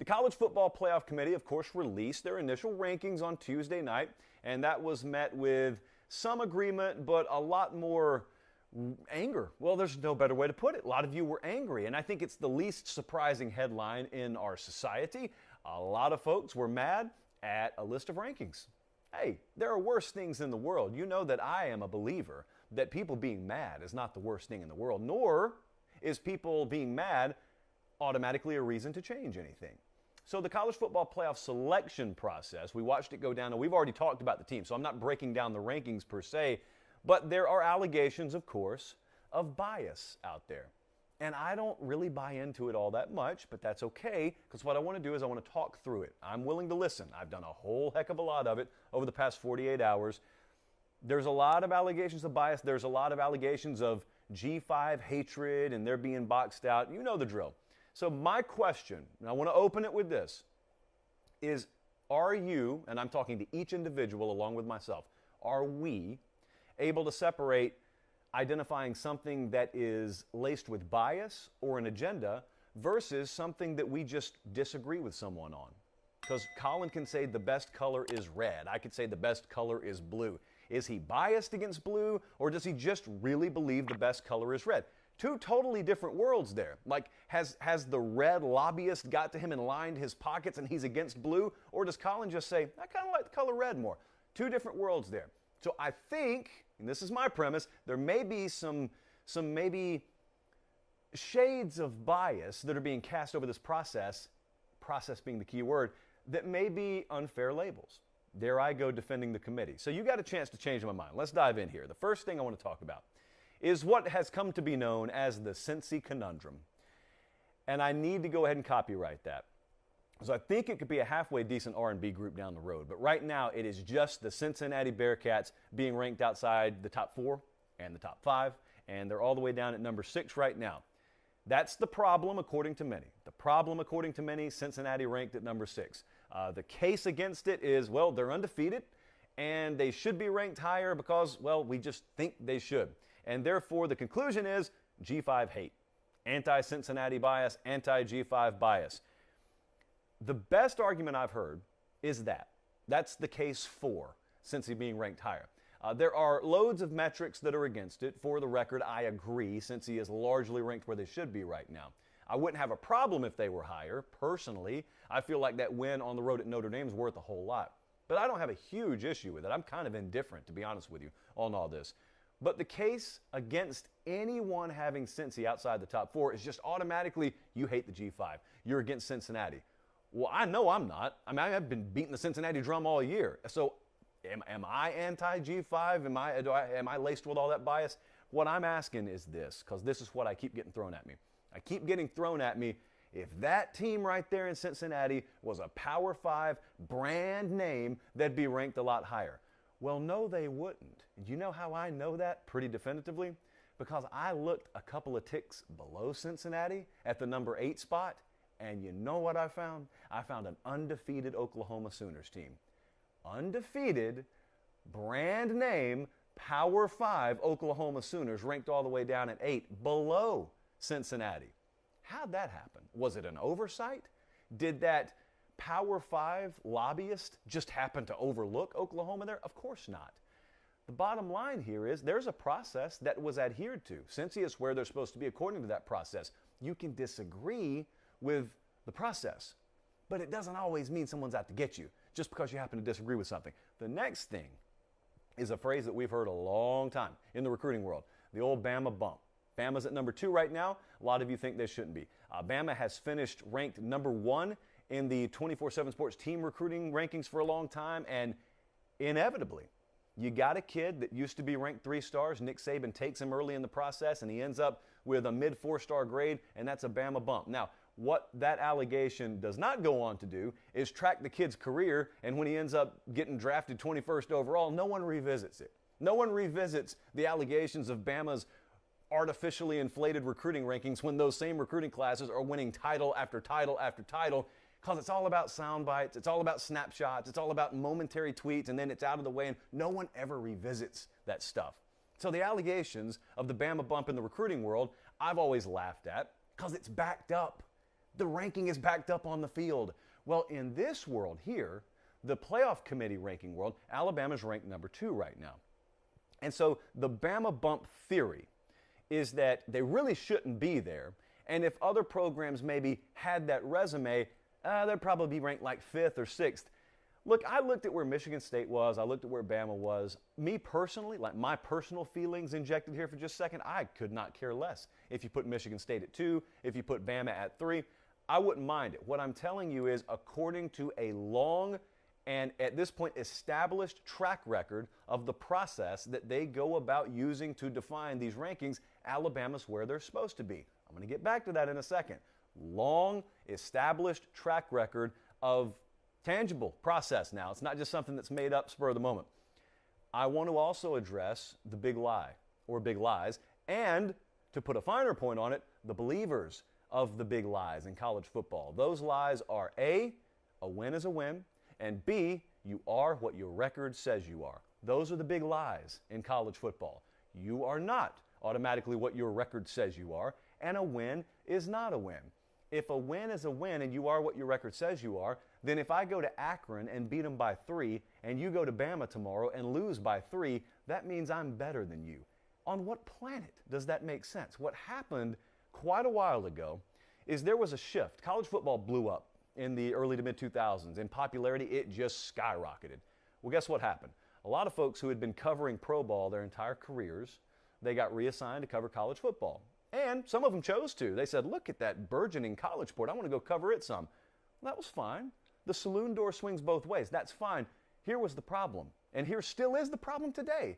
The College Football Playoff Committee, of course, released their initial rankings on Tuesday night, and that was met with some agreement, but a lot more anger. Well, there's no better way to put it. A lot of you were angry, and I think it's the least surprising headline in our society. A lot of folks were mad at a list of rankings. Hey, there are worse things in the world. You know that I am a believer that people being mad is not the worst thing in the world, nor is people being mad automatically a reason to change anything. So the college football playoff selection process, we watched it go down, and we've already talked about the team, so I'm not breaking down the rankings per se, but there are allegations, of course, of bias out there. And I don't really buy into it all that much, but that's okay, because what I want to do is I want to talk through it. I'm willing to listen. I've done a whole heck of a lot of it over the past 48 hours. There's a lot of allegations of bias. There's a lot of allegations of G5 hatred, and they're being boxed out. You know the drill. So my question, and I want to open it with this, is are you, and I'm talking to each individual along with myself, are we able to separate identifying something that is laced with bias or an agenda versus something that we just disagree with someone on? Because Colin can say the best color is red. I could say the best color is blue. Is he biased against blue, or does he just really believe the best color is red? Two totally different worlds there. Like, has the red lobbyist got to him and lined his pockets and he's against blue? Or does Colin just say, I kind of like the color red more? Two different worlds there. So I think, and this is my premise, there may be some maybe shades of bias that are being cast over this process being the key word, that may be unfair labels. There I go defending the committee. So you got a chance to change my mind. Let's dive in here. The first thing I want to talk about is what has come to be known as the Cincy conundrum. And I need to go ahead and copyright that. So I think it could be a halfway decent R&B group down the road. But right now, it is just the Cincinnati Bearcats being ranked outside the top 4 and the top 5. And they're all the way down at number 6 right now. That's the problem, according to many. The problem, according to many, Cincinnati ranked at number 6. The case against it is, well, they're undefeated, and they should be ranked higher because, well, we just think they should. And therefore, the conclusion is G5 hate. Anti-Cincinnati bias, anti-G5 bias. The best argument I've heard is that. That's the case for Cincy being ranked higher. There are loads of metrics that are against it. For the record, I agree. Cincy is largely ranked where they should be right now. I wouldn't have a problem if they were higher. Personally, I feel like that win on the road at Notre Dame is worth a whole lot. But I don't have a huge issue with it. I'm kind of indifferent, to be honest with you, on all this. But the case against anyone having Cincy outside the top 4 is just automatically, you hate the G5. You're against Cincinnati. Well, I know I'm not. I mean, I've been beating the Cincinnati drum all year. So am I anti-G5? Am I laced with all that bias? What I'm asking is this, because this is what I keep getting thrown at me. I keep getting thrown at me, if that team right there in Cincinnati was a Power 5 brand name, they'd be ranked a lot higher. Well, no, they wouldn't. You know how I know that pretty definitively? Because I looked a couple of ticks below Cincinnati at the number 8 spot, and you know what I found? I found an undefeated Oklahoma Sooners team. Undefeated, brand name, Power 5 Oklahoma Sooners ranked all the way down at 8, below Cincinnati. How'd that happen? Was it an oversight? Did that Power 5 lobbyist just happen to overlook Oklahoma there? Of course not. The bottom line here is there's a process that was adhered to. Cincy is where they're supposed to be according to that process. You can disagree with the process, but it doesn't always mean someone's out to get you just because you happen to disagree with something. The next thing is a phrase that we've heard a long time in the recruiting world, the old Bama bump. Bama's at number 2 right now. A lot of you think they shouldn't be. Bama has finished ranked number 1 in the 24/7 Sports team recruiting rankings for a long time, and inevitably, you got a kid that used to be ranked 3 stars. Nick Saban takes him early in the process, and he ends up with a mid 4-star grade, and that's a Bama bump. Now, what that allegation does not go on to do is track the kid's career, and when he ends up getting drafted 21st overall, no one revisits it. No one revisits the allegations of Bama's artificially inflated recruiting rankings when those same recruiting classes are winning title after title after title, because it's all about sound bites, it's all about snapshots, it's all about momentary tweets, and then it's out of the way, and no one ever revisits that stuff. So the allegations of the Bama bump in the recruiting world, I've always laughed at, because it's backed up The ranking is backed up on the field. Well, in this world here, the playoff committee ranking world, Alabama's ranked number 2 right now. And so the Bama bump theory is that they really shouldn't be there. And if other programs maybe had that resume, they'd probably be ranked like 5th or 6th. Look, I looked at where Michigan State was. I looked at where Bama was. Me personally, like my personal feelings injected here for just a second, I could not care less. If you put Michigan State at 2, if you put Bama at 3, I wouldn't mind it. What I'm telling you is, according to a long and at this point established track record of the process that they go about using to define these rankings, Alabama's where they're supposed to be. I'm going to get back to that in a second. Long established track record of tangible process now. It's not just something that's made up spur of the moment. I want to also address the big lie or big lies, and to put a finer point on it, the believers of the big lies in college football. Those lies are A win is a win, and B, you are what your record says you are. Those are the big lies in college football. You are not automatically what your record says you are, and a win is not a win. If a win is a win and you are what your record says you are, then if I go to Akron and beat them by 3, and you go to Bama tomorrow and lose by 3, that means I'm better than you. On what planet does that make sense? What happened quite a while ago is there was a shift. College football blew up in the early to mid-2000s. In popularity, it just skyrocketed. Well, guess what happened? A lot of folks who had been covering pro ball their entire careers, they got reassigned to cover college football. And some of them chose to. They said, look at that burgeoning college sport. I want to go cover it some. Well, that was fine. The saloon door swings both ways. That's fine. Here was the problem. And here still is the problem today.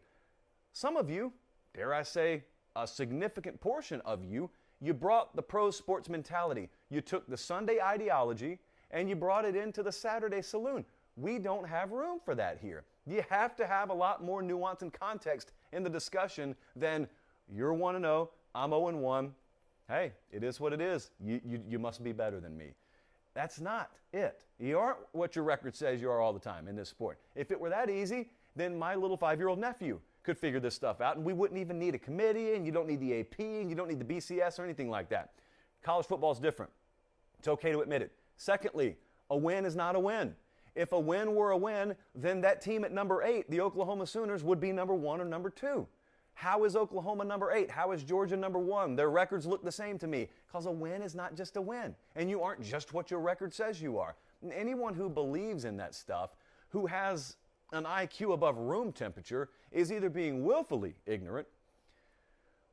Some of you, dare I say, a significant portion of you, you brought the pro sports mentality. You took the Sunday ideology and you brought it into the Saturday saloon. We don't have room for that here. You have to have a lot more nuance and context in the discussion than you're 1-0, I'm 0-1. Hey, it is what it is. You must be better than me. That's not it. You aren't what your record says you are all the time in this sport. If it were that easy, then my little 5-year-old nephew could figure this stuff out, and we wouldn't even need a committee, and you don't need the AP, and you don't need the BCS or anything like that. College football is different. It's okay to admit it. Secondly, a win is not a win. If a win were a win, then that team at number 8, the Oklahoma Sooners, would be number 1 or number 2. How is Oklahoma number 8? How is Georgia number 1? Their records look the same to me, because a win is not just a win, and you aren't just what your record says you are. And anyone who believes in that stuff, who has an IQ above room temperature, is either being willfully ignorant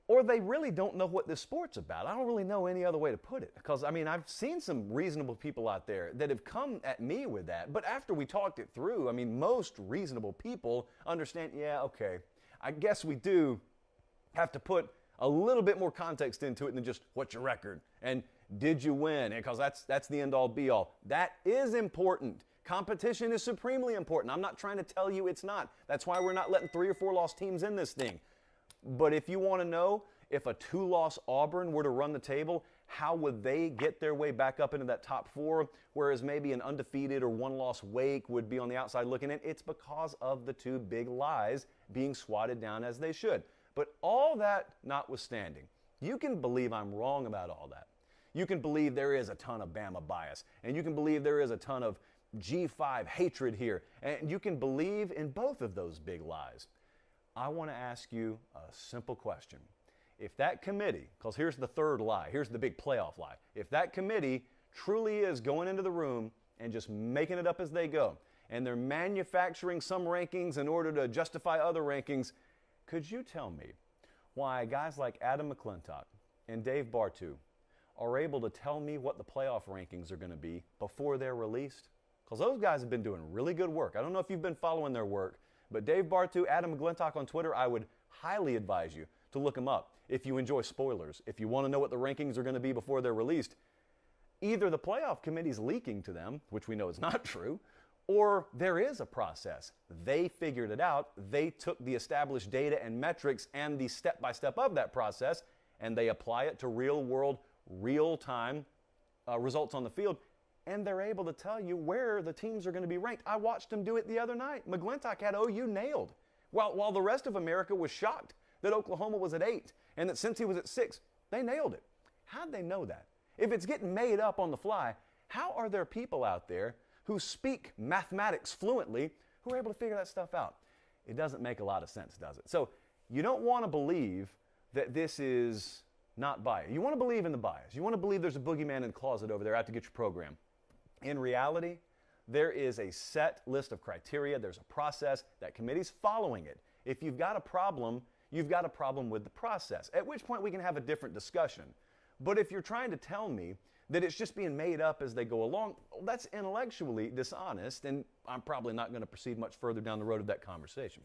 or they really don't know what this sport's about. I don't really know any other way to put it, because, I've seen some reasonable people out there that have come at me with that, but after we talked it through, most reasonable people understand, yeah, okay, I guess we do have to put a little bit more context into it than just what's your record and did you win, because that's the end-all be-all. That is important. Competition is supremely important. I'm not trying to tell you it's not. That's why we're not letting 3 or 4 loss teams in this thing. But if you want to know if a 2-loss Auburn were to run the table, how would they get their way back up into that top 4, whereas maybe an undefeated or 1-loss Wake would be on the outside looking in? It's because of the 2 big lies being swatted down as they should. But all that notwithstanding, you can believe I'm wrong about all that. You can believe there is a ton of Bama bias, and you can believe there is a ton of G5 hatred here, and you can believe in both of those big lies. I want to ask you a simple question. If that committee, because here's the third lie, here's the big playoff lie, if that committee truly is going into the room and just making it up as they go, and they're manufacturing some rankings in order to justify other rankings, could you tell me why guys like Adam McClintock and Dave Bartu are able to tell me what the playoff rankings are going to be before they're released? Because those guys have been doing really good work. I don't know if you've been following their work, but Dave Bartu, Adam McClintock on Twitter, I would highly advise you to look them up if you enjoy spoilers, if you want to know what the rankings are going to be before they're released. Either the playoff committee's leaking to them, which we know is not true, or there is a process. They figured it out. They took the established data and metrics and the step-by-step of that process, and they apply it to real-world, real-time results on the field, and they're able to tell you where the teams are going to be ranked. I watched them do it the other night. McClintock had OU nailed, while the rest of America was shocked that Oklahoma was at 8 and that Cincy was at 6. They nailed it. How'd they know that? If it's getting made up on the fly, how are there people out there who speak mathematics fluently who are able to figure that stuff out? It doesn't make a lot of sense, does it? So you don't want to believe that this is not bias. You want to believe in the bias. You want to believe there's a boogeyman in the closet over there out to get your program. In reality, there is a set list of criteria. There's a process. That committee's following it. If you've got a problem, you've got a problem with the process, at which point we can have a different discussion. But if you're trying to tell me that it's just being made up as they go along, well, that's intellectually dishonest, and I'm probably not going to proceed much further down the road of that conversation.